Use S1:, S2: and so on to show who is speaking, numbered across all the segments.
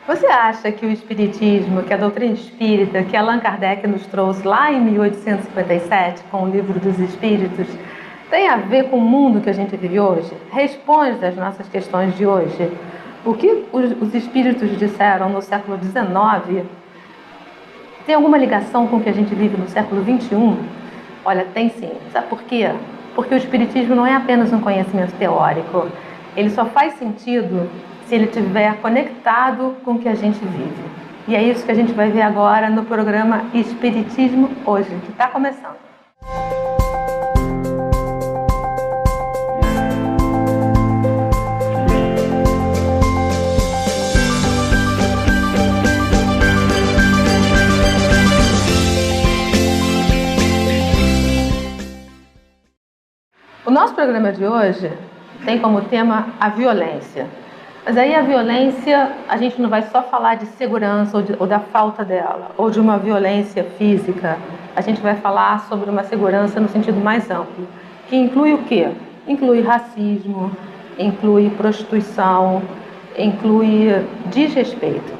S1: Você acha que o Espiritismo, que a doutrina espírita, que Allan Kardec nos trouxe lá em 1857, com o Livro dos Espíritos, tem a ver com o mundo que a gente vive hoje? Responde às nossas questões de hoje? O que os espíritos disseram no século XIX tem alguma ligação com o que a gente vive no século XXI? Olha, tem sim. Sabe por quê? Porque o Espiritismo não é apenas um conhecimento teórico. Ele só faz sentido se ele estiver conectado com o que a gente vive. E é isso que a gente vai ver agora no programa Espiritismo Hoje, que está começando. O nosso programa de hoje tem como tema a violência. Mas aí a violência, a gente não vai só falar de segurança ou da falta dela, ou de uma violência física. A gente vai falar sobre uma segurança no sentido mais amplo, que inclui o quê? Inclui racismo, inclui prostituição, inclui desrespeito.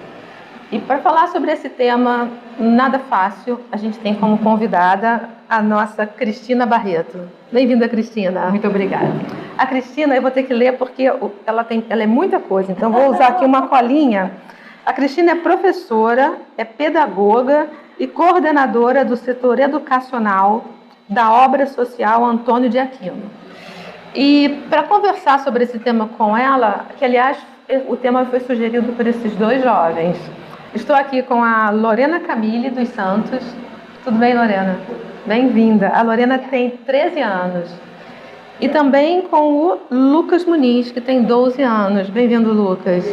S1: E para falar sobre esse tema, nada fácil, a gente tem como convidada a nossa Cristina Barreto. Bem-vinda, Cristina.
S2: Muito obrigada.
S1: A Cristina, eu vou ter que ler porque ela é muita coisa, então vou usar aqui uma colinha. A Cristina é professora, é pedagoga e coordenadora do setor educacional da Obra Social Antônio de Aquino. E para conversar sobre esse tema com ela, que aliás o tema foi sugerido por esses dois jovens, estou aqui com a Lorena Camille dos Santos. Tudo bem, Lorena? Bem-vinda. A Lorena tem 13 anos. E também com o Lucas Muniz, que tem 12 anos. Bem-vindo, Lucas.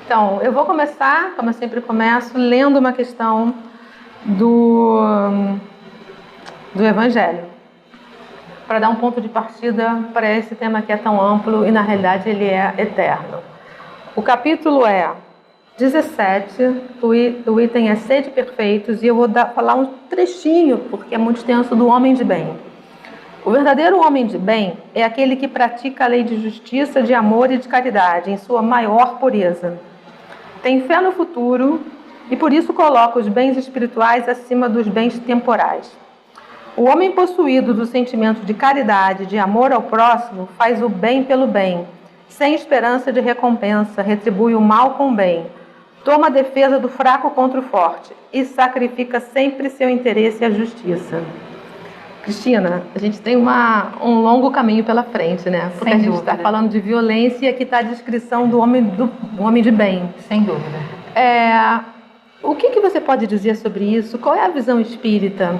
S1: Então, eu vou começar, como eu sempre começo, lendo uma questão do Evangelho, para dar um ponto de partida para esse tema que é tão amplo e, na realidade, ele é eterno. O capítulo é 17, o item é Sede Perfeitos, e eu vou falar um trechinho, porque é muito extenso, do homem de bem. O verdadeiro homem de bem é aquele que pratica a lei de justiça, de amor e de caridade, em sua maior pureza. Tem fé no futuro e por isso coloca os bens espirituais acima dos bens temporais. O homem possuído do sentimento de caridade, de amor ao próximo, faz o bem pelo bem, sem esperança de recompensa, retribui o mal com o bem, toma a defesa do fraco contra o forte e sacrifica sempre seu interesse à justiça. Cristina, a gente tem um longo caminho pela frente, né? Porque a gente está falando de violência e aqui está a descrição do homem de bem.
S2: Sem dúvida.
S1: O que você pode dizer sobre isso? Qual é a visão espírita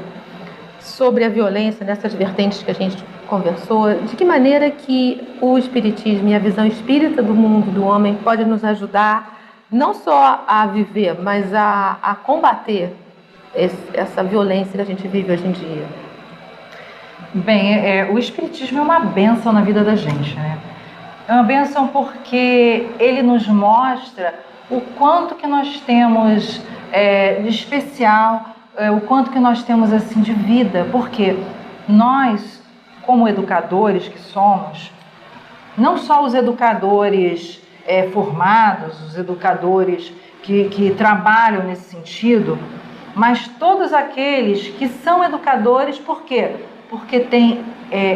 S1: sobre a violência nessas vertentes que a gente conversou? De que maneira que o espiritismo e a visão espírita do mundo, do homem, pode nos ajudar não só a viver, mas a combater essa violência que a gente vive hoje em dia?
S2: Bem, o Espiritismo é uma bênção na vida da gente, né? É uma bênção porque ele nos mostra o quanto que nós temos de especial, o quanto que nós temos assim de vida, porque nós, como educadores que somos, não só os educadores formados, os educadores que trabalham nesse sentido, mas todos aqueles que são educadores, por quê? Porque tem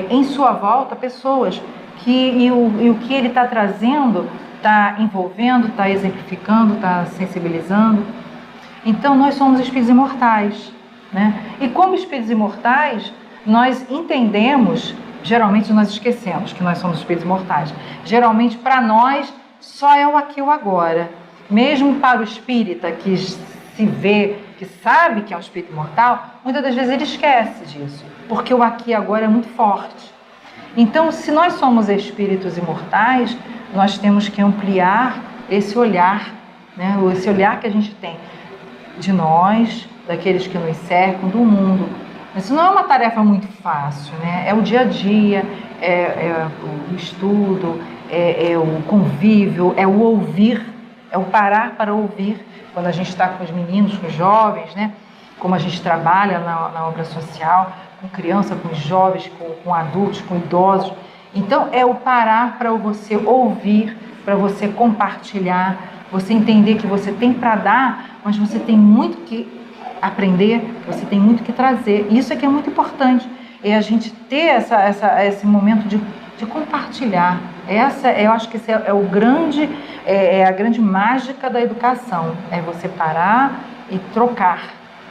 S2: em sua volta pessoas e o que ele está trazendo está envolvendo, está exemplificando, está sensibilizando. Então nós somos espíritos imortais, né? E como espíritos imortais, nós entendemos, geralmente nós esquecemos que nós somos espíritos imortais. Geralmente para nós só é o aqui e o agora. Mesmo para o espírita que se vê, que sabe que é um espírito imortal, muitas das vezes ele esquece disso, porque o aqui e agora é muito forte. Então, se nós somos espíritos imortais, nós temos que ampliar esse olhar, né? Esse olhar que a gente tem de nós, daqueles que nos cercam, do mundo. Isso não é uma tarefa muito fácil, né? É o dia a dia, é o estudo, é o convívio, é o ouvir, é o parar para ouvir. Quando a gente está com os meninos, com os jovens, né? Como a gente trabalha na obra social, com criança, com jovens, com adultos, com idosos. Então, é o parar para você ouvir, para você compartilhar, você entender que você tem para dar, mas você tem muito que aprender, você tem muito que trazer. Isso é que é muito importante, é a gente ter esse momento de compartilhar. Eu acho que esse é a grande mágica da educação, é você parar e trocar,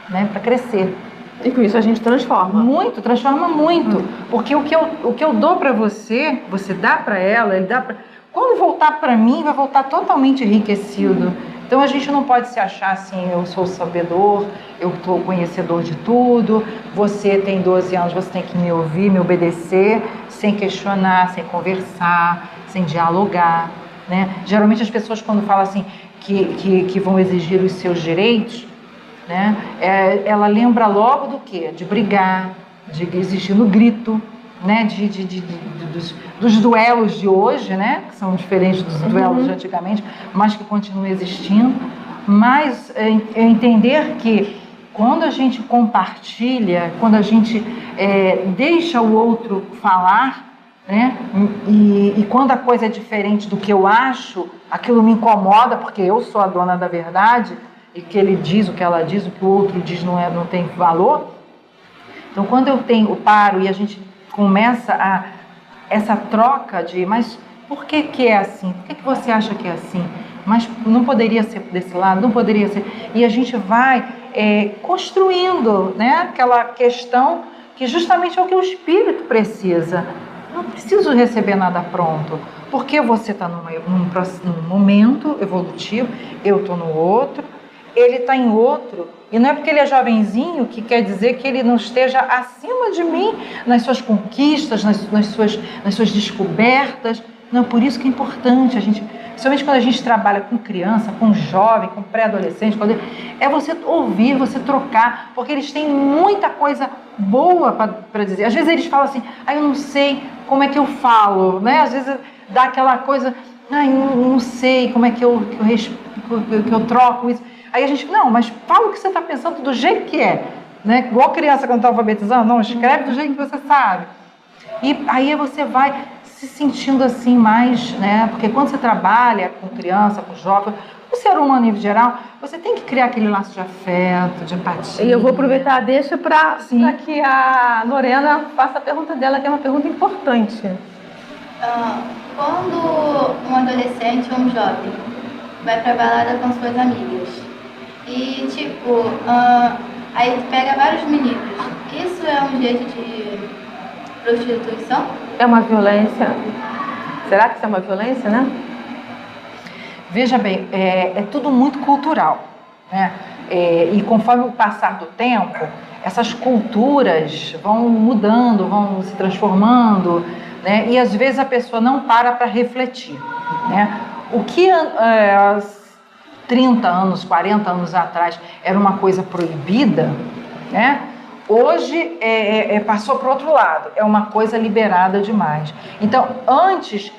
S2: né, para crescer.
S1: E com isso a gente transforma.
S2: Transforma muito. Porque o que eu dou para você, você dá para ela, ele dá para... Quando voltar para mim, vai voltar totalmente enriquecido. Então a gente não pode se achar assim, eu sou sabedor, eu sou conhecedor de tudo, você tem 12 anos, você tem que me ouvir, me obedecer, sem questionar, sem conversar, sem dialogar, né? Geralmente as pessoas quando falam assim que vão exigir os seus direitos, né? Ela lembra logo do quê? De brigar, de exigir no grito, né? Dos duelos de hoje, né? Que são diferentes dos duelos de antigamente, mas que continuam existindo. Mas entender que quando a gente compartilha, quando a gente deixa o outro falar, né? E quando a coisa é diferente do que eu acho, aquilo me incomoda, porque eu sou a dona da verdade, e que ele diz, o que ela diz, o que o outro diz não tem valor. Então, quando eu paro e a gente começa essa troca de, mas por que é assim? Por que você acha que é assim? Mas não poderia ser desse lado, não poderia ser. E a gente vai construindo, né, aquela questão que justamente é o que o espírito precisa. Não preciso receber nada pronto, porque você está num momento evolutivo, eu estou no outro, ele está em outro, e não é porque ele é jovenzinho que quer dizer que ele não esteja acima de mim nas suas conquistas, nas suas descobertas. Não, por isso que é importante a gente, principalmente quando a gente trabalha com criança, com jovem, com pré-adolescente, é você ouvir, você trocar, porque eles têm muita coisa boa para dizer. Às vezes eles falam assim, eu não sei como é que eu falo, né? Às vezes dá aquela coisa, não sei como é que eu troco isso. Aí a gente, não, mas fala o que você está pensando do jeito que é, né? Igual criança quando está alfabetizando, não, escreve do jeito que você sabe. E aí você vai se sentindo assim mais, né? Porque quando você trabalha com criança, com jovem, o ser humano em geral, você tem que criar aquele laço de afeto, de empatia.
S1: E eu vou aproveitar, deixa para que a Lorena faça a pergunta dela, que é uma pergunta importante.
S3: Quando um adolescente ou um jovem vai pra balada com suas amigas e, aí pega vários meninos, isso é um jeito de prostituição?
S1: É uma violência. Será que isso é uma violência, né?
S2: Veja bem, é tudo muito cultural, né? E conforme o passar do tempo, essas culturas vão mudando, vão se transformando, né? E às vezes a pessoa não para refletir, né? O que 30 anos, 40 anos atrás era uma coisa proibida, né? Hoje passou para o outro lado, é uma coisa liberada demais. Então, antes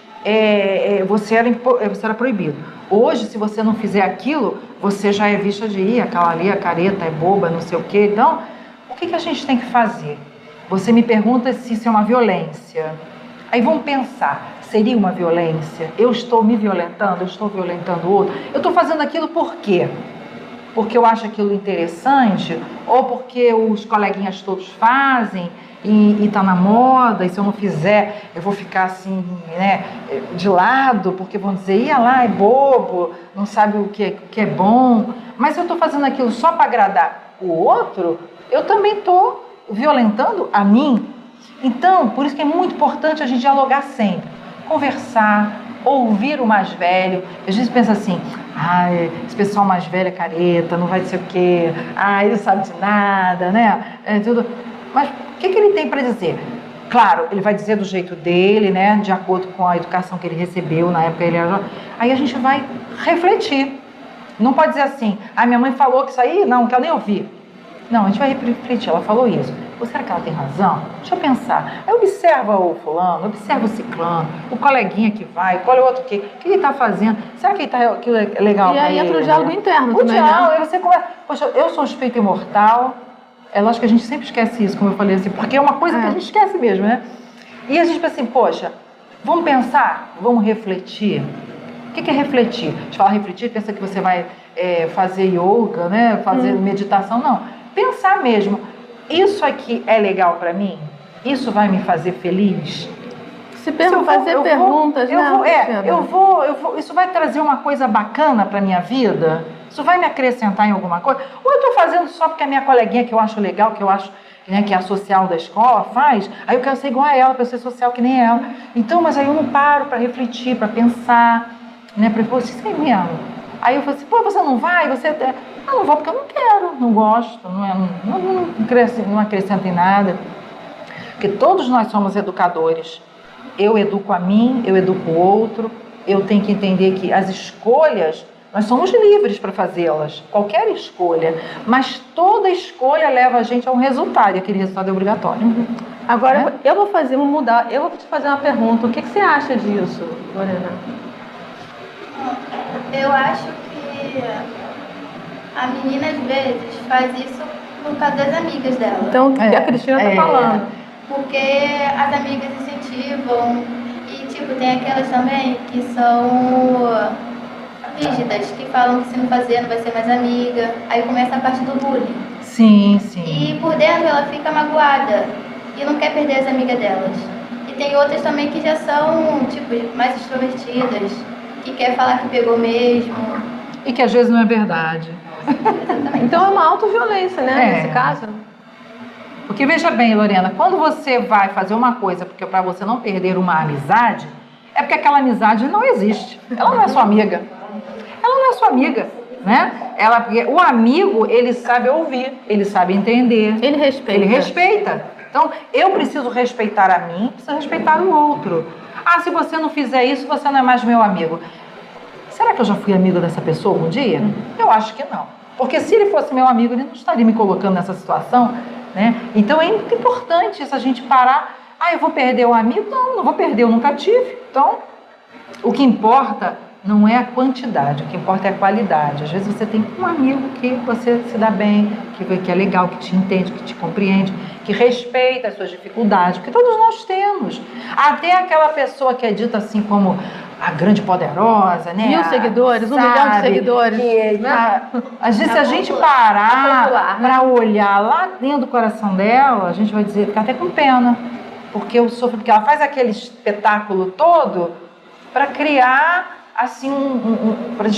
S2: você era proibido. Hoje, se você não fizer aquilo, você já é vista de aquela ali, a careta, é boba, não sei o quê. Então, o que a gente tem que fazer? Você me pergunta se isso é uma violência. Aí vamos pensar, seria uma violência? Eu estou me violentando, eu estou violentando o outro? Eu estou fazendo aquilo por quê? Porque eu acho aquilo interessante? Ou porque os coleguinhas todos fazem e está na moda, e se eu não fizer, eu vou ficar assim, né, de lado, porque vão dizer, ia lá, é bobo, não sabe o que é bom. Mas se eu estou fazendo aquilo só para agradar o outro, eu também estou violentando a mim. Então, por isso que é muito importante a gente dialogar sempre, conversar, ouvir o mais velho. Às vezes pensa assim, esse pessoal mais velho é careta, não vai dizer o quê, ele não sabe de nada, né? Tudo. Mas o que ele tem para dizer? Claro, ele vai dizer do jeito dele, né? De acordo com a educação que ele recebeu, na época ele era jovem. Aí a gente vai refletir. Não pode dizer assim, minha mãe falou que isso aí, não quero nem ouvir. Não, a gente vai refletir, ela falou isso. Ou será que ela tem razão? Deixa eu pensar. Aí observa o fulano, observa o ciclano, o coleguinha que vai, qual é o outro o que ele está fazendo? Será que aquilo é legal?
S1: E aí entra o diálogo interno também,
S2: diálogo,
S1: né?
S2: Aí você começa, poxa, eu sou um espírito imortal. É lógico que a gente sempre esquece isso, como eu falei assim, porque é uma coisa que a gente esquece mesmo, né? E a gente pensa assim, poxa, vamos pensar, vamos refletir. O que é refletir? A gente fala refletir, pensa que você vai fazer yoga, né? Fazer meditação. Não. Pensar mesmo, isso aqui é legal para mim? Isso vai me fazer feliz?
S1: Fazer perguntas, né?
S2: Isso vai trazer uma coisa bacana para minha vida? Isso vai me acrescentar em alguma coisa? Ou eu estou fazendo só porque a minha coleguinha que eu acho legal, que eu acho, né, que é a social da escola faz, aí eu quero ser igual a ela, para ser social que nem ela. Então, mas aí eu não paro para refletir, para pensar, né? Para pô, isso é mesmo. Aí eu falo assim, pô, você não vai? Não vou porque eu não quero, não gosto, não acrescenta em nada. Porque todos nós somos educadores. Eu educo a mim, eu educo o outro. Eu tenho que entender que as escolhas, nós somos livres para fazê-las, qualquer escolha. Mas toda escolha leva a gente a um resultado, e aquele resultado é obrigatório.
S1: Agora, eu vou te fazer uma pergunta. O que você acha disso, Lorena?
S3: Eu acho que a menina, às vezes, faz isso por causa das amigas dela.
S1: Então, a Cristina está falando.
S3: Porque as amigas incentivam e, tipo, tem aquelas também que são rígidas, que falam que se não fazer não vai ser mais amiga. Aí começa a parte do bullying.
S2: Sim, sim.
S3: E por dentro ela fica magoada e não quer perder as amigas delas. E tem outras também que já são, tipo, mais extrovertidas, que quer falar que pegou mesmo.
S2: E que às vezes não é verdade.
S3: Exatamente.
S1: Então é uma autoviolência, né, nesse caso?
S2: Porque veja bem, Lorena, quando você vai fazer uma coisa porque para você não perder uma amizade, é porque aquela amizade não existe. Ela não é sua amiga. Ela não é sua amiga, né? O amigo, ele sabe ouvir, ele sabe entender.
S1: Ele respeita.
S2: Ele respeita. Então, eu preciso respeitar a mim, preciso respeitar o outro. Ah, se você não fizer isso, você não é mais meu amigo. Será que eu já fui amigo dessa pessoa algum dia? Eu acho que não. Porque se ele fosse meu amigo, ele não estaria me colocando nessa situação, né? Então é muito importante isso, a gente parar. Ah, eu vou perder o amigo? Não, não vou perder, eu nunca tive. Então, o que importa não é a quantidade, o que importa é a qualidade. Às vezes você tem um amigo que você se dá bem, que é legal, que te entende, que te compreende, que respeita as suas dificuldades, porque todos nós temos. Até aquela pessoa que é dita assim como a grande poderosa, né?
S1: 1000 seguidores, 1 milhão de seguidores.
S2: Às vezes, se a gente parar para olhar lá dentro do coração dela, a gente vai dizer, ficar até com pena, porque eu sofro, porque ela faz aquele espetáculo todo para criar assim para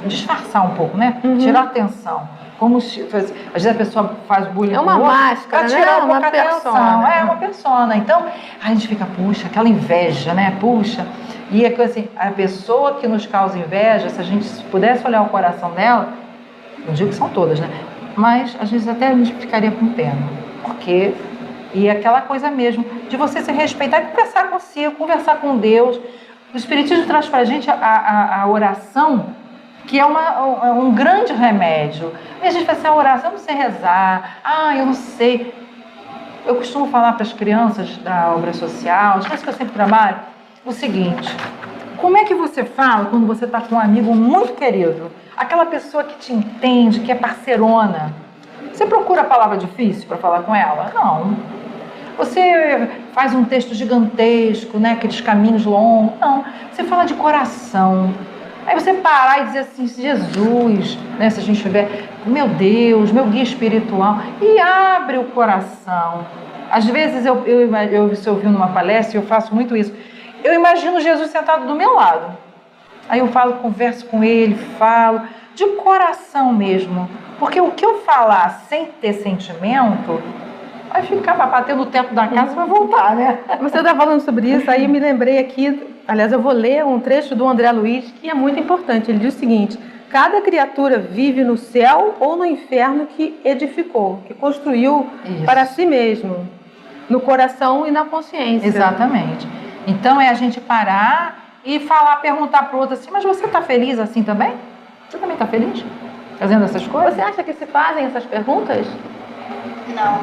S2: disfarçar um pouco, né? Tirar atenção. Como se, às vezes a pessoa faz bullying.
S1: É uma máscara,
S2: para tirar
S1: né?
S2: uma persona. É uma persona. Então, a gente fica, puxa, aquela inveja, né? Puxa. E é que assim, a pessoa que nos causa inveja, se a gente pudesse olhar o coração dela, não digo que são todas, né? Mas às vezes até a gente ficaria com pena. Porque, e aquela coisa mesmo, de você se respeitar e conversar consigo, conversar com Deus. O Espiritismo traz para a gente a oração, que é um grande remédio. E a gente fala assim, a oração, eu não sei rezar, eu não sei. Eu costumo falar para as crianças da obra social, as coisas que eu sempre trabalho, o seguinte: como é que você fala quando você está com um amigo muito querido? Aquela pessoa que te entende, que é parceirona. Você procura a palavra difícil para falar com ela? Não. Você faz um texto gigantesco, né? Aqueles caminhos longos. Não. Você fala de coração. Aí você parar e dizer assim, Jesus, né? Se a gente tiver, meu Deus, meu guia espiritual, e abre o coração. Às vezes, se eu vi numa palestra, eu faço muito isso. Eu imagino Jesus sentado do meu lado. Aí eu converso com ele, falo, de coração mesmo. Porque o que eu falar sem ter sentimento, vai ficar, vai bater no teto da casa e vai voltar, né?
S1: Você está falando sobre isso, aí me lembrei aqui, aliás, eu vou ler um trecho do André Luiz, que é muito importante. Ele diz o seguinte: cada criatura vive no céu ou no inferno que edificou, que construiu para si mesmo, no coração e na consciência.
S2: Exatamente. Então é a gente parar e falar, perguntar para o outro assim, mas você está feliz assim também? Você também está feliz fazendo essas coisas?
S1: Você acha que se fazem essas perguntas?
S3: Não.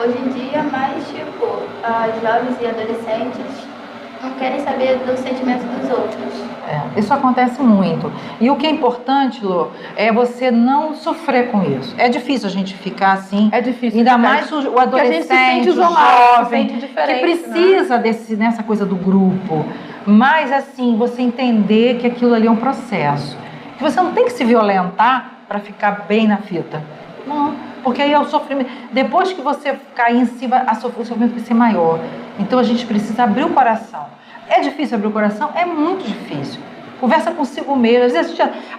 S3: Hoje em dia, mais tipo, os jovens e adolescentes não querem saber do sentimento dos outros.
S2: Isso acontece muito. E o que é importante, Lô, é você não sofrer com isso. É difícil a gente ficar assim.
S1: É difícil.
S2: Ainda mais o adolescente,
S1: se sente
S2: o
S1: isolado,
S2: jovem,
S1: se sente diferente,
S2: que precisa dessa coisa do grupo. Mas, assim, você entender que aquilo ali é um processo. Que você não tem que se violentar para ficar bem na fita. Não, porque aí é o sofrimento. Depois que você cair em cima, o sofrimento vai ser maior. Então, a gente precisa abrir o coração. É difícil abrir o coração? É muito difícil. Conversa consigo mesmo.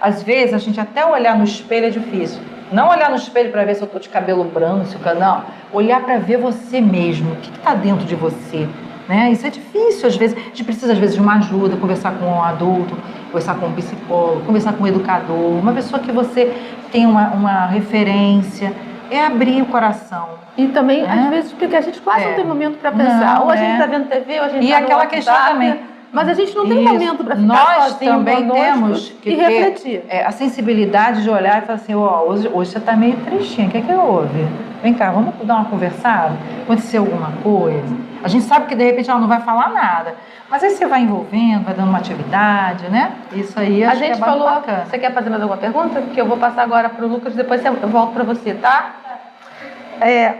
S2: Às vezes a gente até olhar no espelho é difícil. Não olhar no espelho para ver se eu estou de cabelo branco, não. Olhar para ver você mesmo. O que está dentro de você? Né? Isso é difícil, às vezes. A gente precisa, às vezes, de uma ajuda, conversar com um adulto, conversar com um psicólogo, conversar com um educador, uma pessoa que você tem uma referência. É abrir o coração.
S1: E também, às vezes, porque a gente quase não tem momento para pensar.
S2: Não,
S1: ou a gente está vendo TV, ou a gente está no
S2: aquela
S1: WhatsApp,
S2: questão também.
S1: Mas a gente não tem momento para ficar
S2: Nós também temos que
S1: e refletir.
S2: A sensibilidade de olhar e falar assim, hoje você está meio tristinha, o que é que houve? Vem cá, vamos dar uma conversada? Aconteceu alguma coisa? A gente sabe que de repente ela não vai falar nada, mas aí você vai envolvendo, vai dando uma atividade, né? Isso aí
S1: A
S2: acho
S1: gente
S2: que é
S1: falou,
S2: bacana.
S1: você quer fazer mais alguma pergunta? Porque eu vou passar agora para o Lucas, depois eu volto para você, tá?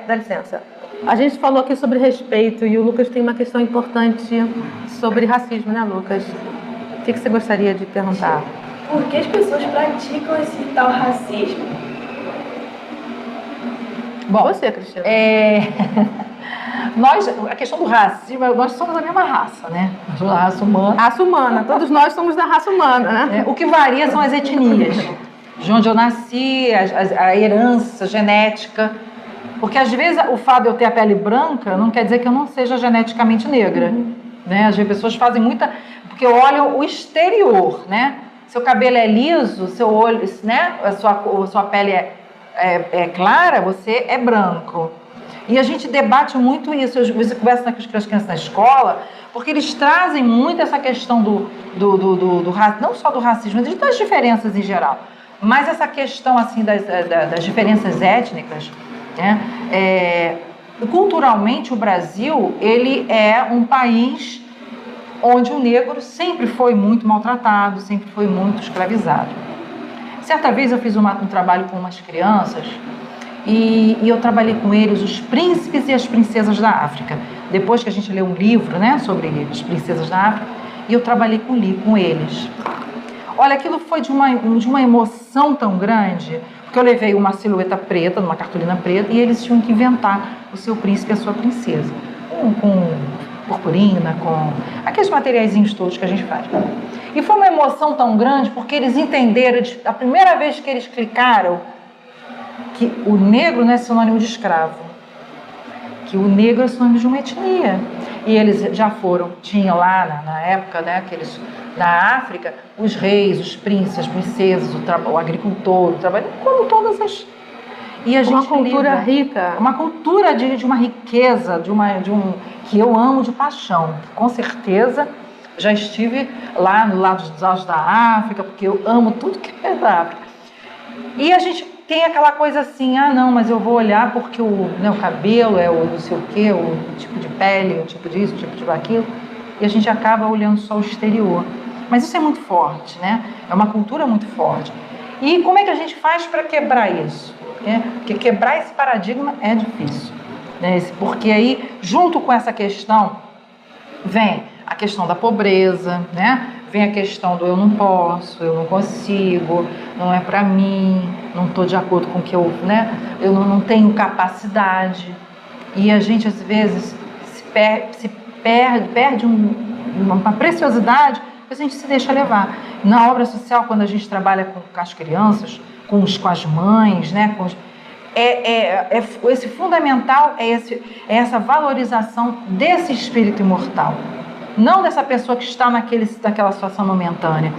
S1: Dá licença. A gente falou aqui sobre respeito e o Lucas tem uma questão importante sobre racismo, né, Lucas? O que você gostaria de perguntar?
S4: Por que as pessoas praticam esse tal racismo?
S1: Bom, você, Cristina.
S2: A questão do racismo, nós somos da mesma raça, né? Nós somos da raça humana.
S1: Raça humana, todos nós somos da raça humana, né?
S2: O que varia são as etnias. De onde eu nasci, a herança genética. Porque às vezes o fato de eu ter a pele branca não quer dizer que eu não seja geneticamente negra. Né? Às vezes as pessoas fazem muita... Porque olham o exterior, né? Seu cabelo é liso, seu olho, né? A sua pele é clara, você é branco. E a gente debate muito isso. Você conversa com as crianças na escola, porque eles trazem muito essa questão do não só do racismo, mas das diferenças em geral. Mas essa questão assim das diferenças étnicas, né? Culturalmente, o Brasil ele é um país onde o negro sempre foi muito maltratado, sempre foi muito escravizado. Certa vez eu fiz um trabalho com umas crianças e eu trabalhei com eles os príncipes e as princesas da África. Depois que a gente leu um livro, né, sobre as princesas da África, e eu trabalhei com eles. Olha, aquilo foi de uma emoção tão grande, porque eu levei uma silhueta preta, numa cartolina preta, e eles tinham que inventar o seu príncipe e a sua princesa. Com purpurina, com aqueles materiaizinhos todos que a gente faz. E foi uma emoção tão grande, porque eles entenderam, a primeira vez que eles clicaram, que o negro não é sinônimo de escravo, que o negro é sinônimo de uma etnia. E eles já tinham lá na época, né, aqueles da África, os reis, os príncipes, as princesas, o agricultor, o trabalho, como todas as... E a gente
S1: uma cultura rica.
S2: Uma cultura de uma riqueza, que eu amo de paixão. Com certeza já estive lá no lado dos lados da África, porque eu amo tudo que é da África. E a gente tem aquela coisa assim, não, mas eu vou olhar porque o cabelo é o não sei o quê, o tipo de pele, o tipo disso, o tipo de aquilo, e a gente acaba olhando só o exterior. Mas isso é muito forte, né? É uma cultura muito forte. E como é que a gente faz para quebrar isso? Porque quebrar esse paradigma é difícil, né? Porque aí, junto com essa questão, vem a questão da pobreza, né? Vem a questão do eu não posso, eu não consigo, não é para mim, não estou de acordo com o que eu, né? Eu não tenho capacidade. E a gente, às vezes, perde uma preciosidade, porque a gente se deixa levar. Na obra social, quando a gente trabalha com as crianças, com as mães, né? Esse fundamental é essa valorização desse espírito imortal. Não dessa pessoa que está naquela situação momentânea,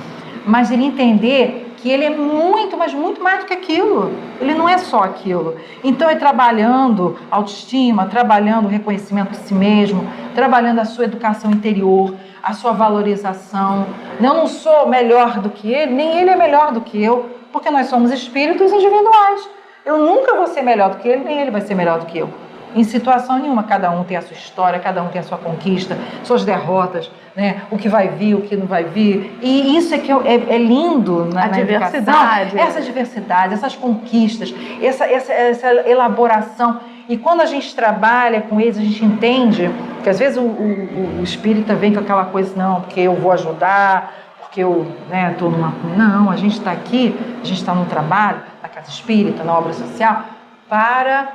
S2: mas ele entender que ele é muito, mas muito mais do que aquilo. Ele não é só aquilo. Então, é trabalhando autoestima, trabalhando o reconhecimento de si mesmo, trabalhando a sua educação interior, a sua valorização. Eu não sou melhor do que ele, nem ele é melhor do que eu, porque nós somos espíritos individuais. Eu nunca vou ser melhor do que ele, nem ele vai ser melhor do que eu. Em situação nenhuma, cada um tem a sua história, cada um tem a sua conquista, suas derrotas, né? O que vai vir, o que não vai vir. E isso é que é lindo na
S1: diversidade.
S2: Essa diversidade, essas conquistas, essa elaboração. E quando a gente trabalha com eles, a gente entende que às vezes o espírita vem com aquela coisa, não, porque eu vou ajudar, porque eu estou numa... Não, a gente está aqui, a gente está no trabalho, na casa espírita, na obra social, para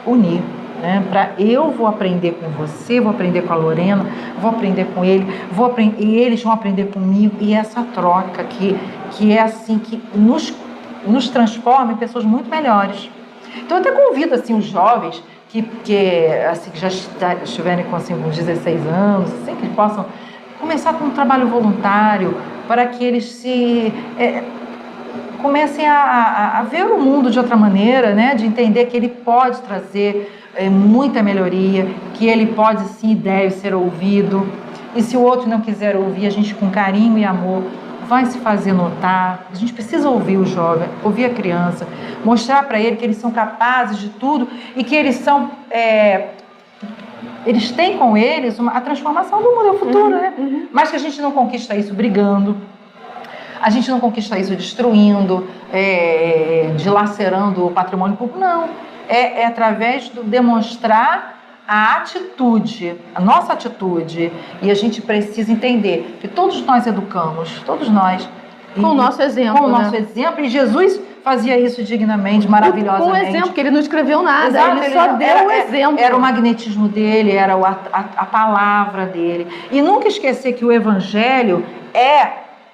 S2: unir. Eu vou aprender com você, vou aprender com a Lorena, vou aprender com ele, e eles vão aprender comigo, e essa troca que é assim, que nos transforma em pessoas muito melhores. Então eu até convido assim, os jovens que já estiverem com assim, uns 16 anos, assim, que possam começar com um trabalho voluntário, para que eles comecem a ver o mundo de outra maneira, de entender que ele pode trazer muita melhoria, que ele pode sim e deve ser ouvido. E se o outro não quiser ouvir, a gente com carinho e amor vai se fazer notar. A gente precisa ouvir o jovem, ouvir a criança, mostrar para ele que eles são capazes de tudo e que eles são... eles têm com eles a transformação do mundo, é o futuro, Mas que a gente não conquista isso brigando, a gente não conquista isso destruindo, dilacerando o patrimônio público, não. É através do demonstrar a atitude, a nossa atitude. E a gente precisa entender que todos nós educamos, todos nós.
S1: Com o nosso exemplo.
S2: Com o nosso exemplo. E Jesus fazia isso dignamente, maravilhosamente.
S1: Com o exemplo, que ele não escreveu nada.
S2: Exato,
S1: ele só deu o exemplo.
S2: Era o magnetismo dele, era a palavra dele. E nunca esquecer que o Evangelho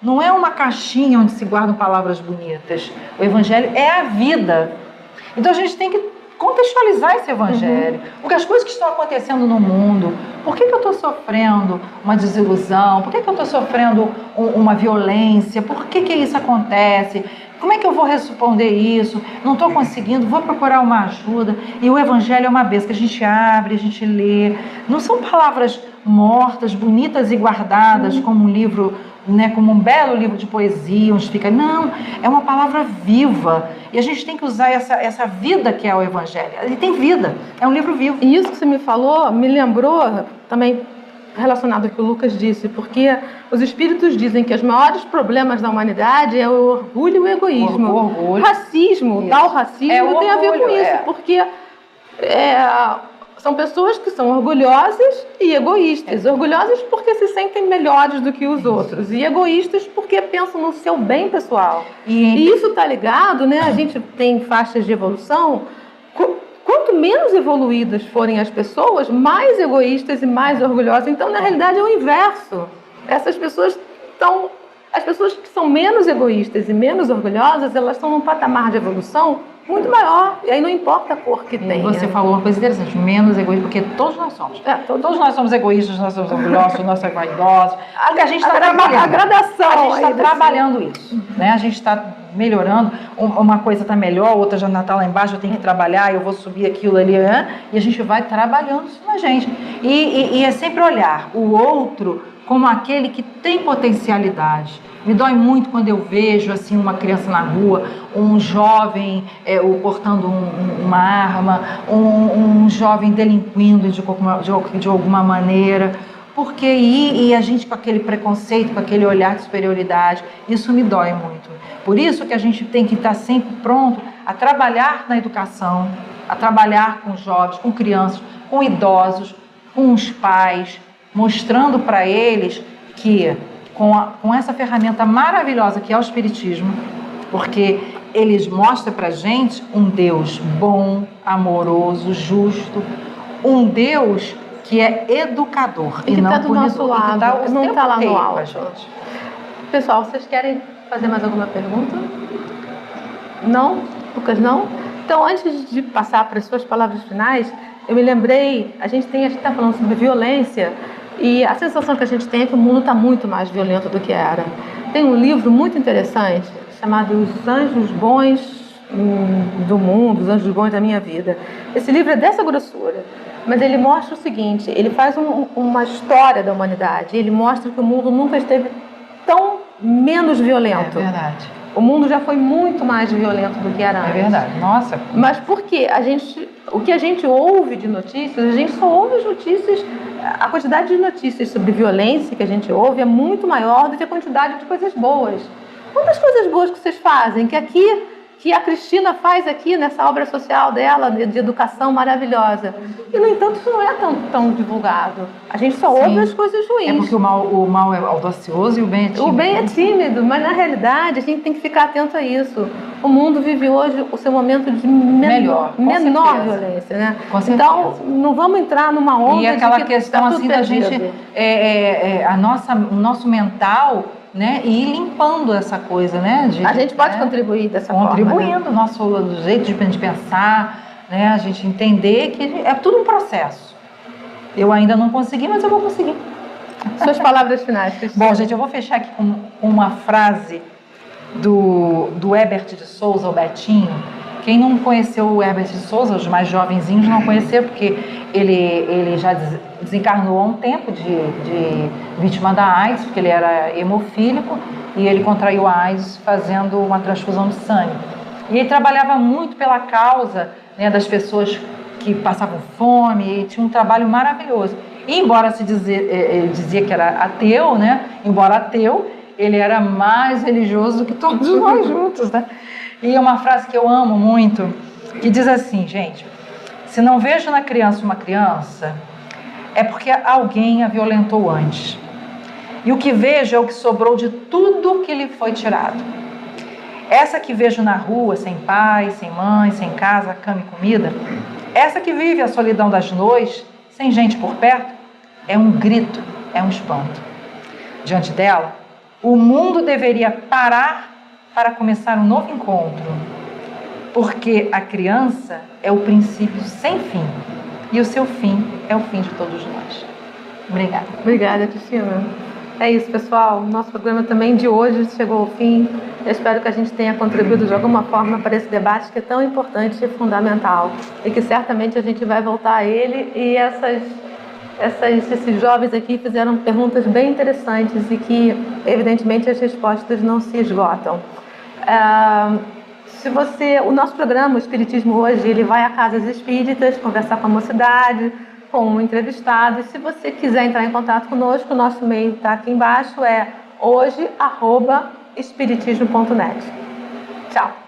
S2: não é uma caixinha onde se guardam palavras bonitas. O Evangelho é a vida. Então a gente tem que contextualizar esse Evangelho. Porque as coisas que estão acontecendo no mundo, por que eu estou sofrendo uma desilusão? Por que eu estou sofrendo uma violência? Por que isso acontece? Como é que eu vou responder isso? Não estou conseguindo, vou procurar uma ajuda. E o Evangelho é uma bênção que a gente abre, a gente lê. Não são palavras mortas, bonitas e guardadas como um livro, como um belo livro de poesia, onde fica... Não, é uma palavra viva. E a gente tem que usar essa vida que é o Evangelho. Ele tem vida, é um livro vivo.
S1: E isso que você me falou me lembrou também relacionado ao que o Lucas disse, porque os espíritos dizem que os maiores problemas da humanidade é o orgulho e o egoísmo.
S2: O orgulho.
S1: Racismo, tal racismo tem a ver com isso, porque são pessoas que são orgulhosas e egoístas. Orgulhosas porque se sentem melhores do que os outros. E egoístas porque pensam no seu bem pessoal. E isso está ligado, A gente tem faixas de evolução. Quanto menos evoluídas forem as pessoas, mais egoístas e mais orgulhosas. Então, na realidade, é o inverso. Essas pessoas estão... As pessoas que são menos egoístas e menos orgulhosas, elas estão num patamar de evolução muito maior. E aí não importa a cor que tem.
S2: Você falou uma coisa interessante, menos egoísta, porque todos nós somos. Todos nós somos egoístas, nós somos orgulhosos, nós somos vaidosos. A gente está trabalhando.
S1: A gradação.
S2: A gente está trabalhando isso. A gente está melhorando. Uma coisa está melhor, outra já está lá embaixo, eu tenho que trabalhar, eu vou subir aquilo ali. E a gente vai trabalhando isso na gente. E é sempre olhar o outro como aquele que tem potencialidade. Me dói muito quando eu vejo assim, uma criança na rua, um jovem portando uma arma, um jovem delinquindo de alguma maneira. Porque e a gente com aquele preconceito, com aquele olhar de superioridade, isso me dói muito. Por isso que a gente tem que estar sempre pronto a trabalhar na educação, a trabalhar com jovens, com crianças, com idosos, com os pais, mostrando para eles que com essa ferramenta maravilhosa que é o Espiritismo, porque eles mostram para a gente um Deus bom, amoroso, justo, um Deus que é educador
S1: e que está do nosso lado, não está lá no alto.
S2: Gente.
S1: Pessoal, vocês querem fazer mais alguma pergunta? Não? Lucas, não? Então, antes de passar para as suas palavras finais, eu me lembrei, a gente está falando sobre violência, e a sensação que a gente tem é que o mundo está muito mais violento do que era. Tem um livro muito interessante chamado Os Anjos Bons do Mundo, Os Anjos Bons da Minha Vida. Esse livro é dessa grossura, mas ele mostra o seguinte, ele faz uma história da humanidade, ele mostra que o mundo nunca esteve tão menos violento.
S2: É verdade.
S1: O mundo já foi muito mais violento do que era antes.
S2: É verdade, nossa.
S1: Mas por quê? O que a gente ouve de notícias, a gente só ouve as notícias, a quantidade de notícias sobre violência que a gente ouve é muito maior do que a quantidade de coisas boas. Quantas coisas boas que vocês fazem, que aqui que a Cristina faz aqui nessa obra social dela, de educação maravilhosa. E, no entanto, isso não é tão divulgado. A gente só ouve as coisas ruins.
S2: É porque o mal é audacioso e o bem é tímido.
S1: O bem é tímido, mas na realidade a gente tem que ficar atento a isso. O mundo vive hoje o seu momento de menor violência, né?
S2: Com certeza.
S1: Então, não vamos entrar numa onda
S2: e aquela
S1: de que
S2: questão
S1: tá tudo
S2: assim da
S1: perdido.
S2: gente, o nosso mental, né, e ir limpando essa coisa, né?
S1: A gente pode contribuir dessa forma.
S2: Contribuindo,
S1: né?
S2: nosso jeito de pensar, né? A gente entender que é tudo um processo. Eu ainda não consegui, mas eu vou conseguir.
S1: Suas palavras finais, Cristina.
S2: Bom, gente, eu vou fechar aqui com uma frase do Herbert de Souza, o Betinho. Quem não conheceu o Herbert de Souza, os mais jovenzinhos não conheceram, porque ele já desencarnou há um tempo de vítima da AIDS, porque ele era hemofílico e ele contraiu a AIDS fazendo uma transfusão de sangue. E ele trabalhava muito pela causa, né, das pessoas que passavam fome, e tinha um trabalho maravilhoso. E embora ele dizia que era ateu, né? Embora ateu, ele era mais religioso do que todos nós juntos, né? E uma frase que eu amo muito, que diz assim, gente: se não vejo na criança uma criança, é porque alguém a violentou antes. E o que vejo é o que sobrou de tudo que lhe foi tirado. Essa que vejo na rua, sem pai, sem mãe, sem casa, cama e comida, essa que vive a solidão das noites, sem gente por perto, é um grito, é um espanto. Diante dela, o mundo deveria parar para começar um novo encontro, porque a criança é o princípio sem fim e o seu fim é o fim de todos nós. Obrigada.
S1: Obrigada, Cristina. É isso, pessoal. Nosso programa também de hoje chegou ao fim. Eu espero que a gente tenha contribuído de alguma forma para esse debate que é tão importante e fundamental. E que certamente a gente vai voltar a ele. E esses jovens aqui fizeram perguntas bem interessantes e que, evidentemente, as respostas não se esgotam. O nosso programa, o Espiritismo Hoje, ele vai a casas espíritas, conversar com a mocidade, com um entrevistado. E se você quiser entrar em contato conosco, o nosso e-mail está aqui embaixo, é hoje@espiritismo.net. Tchau!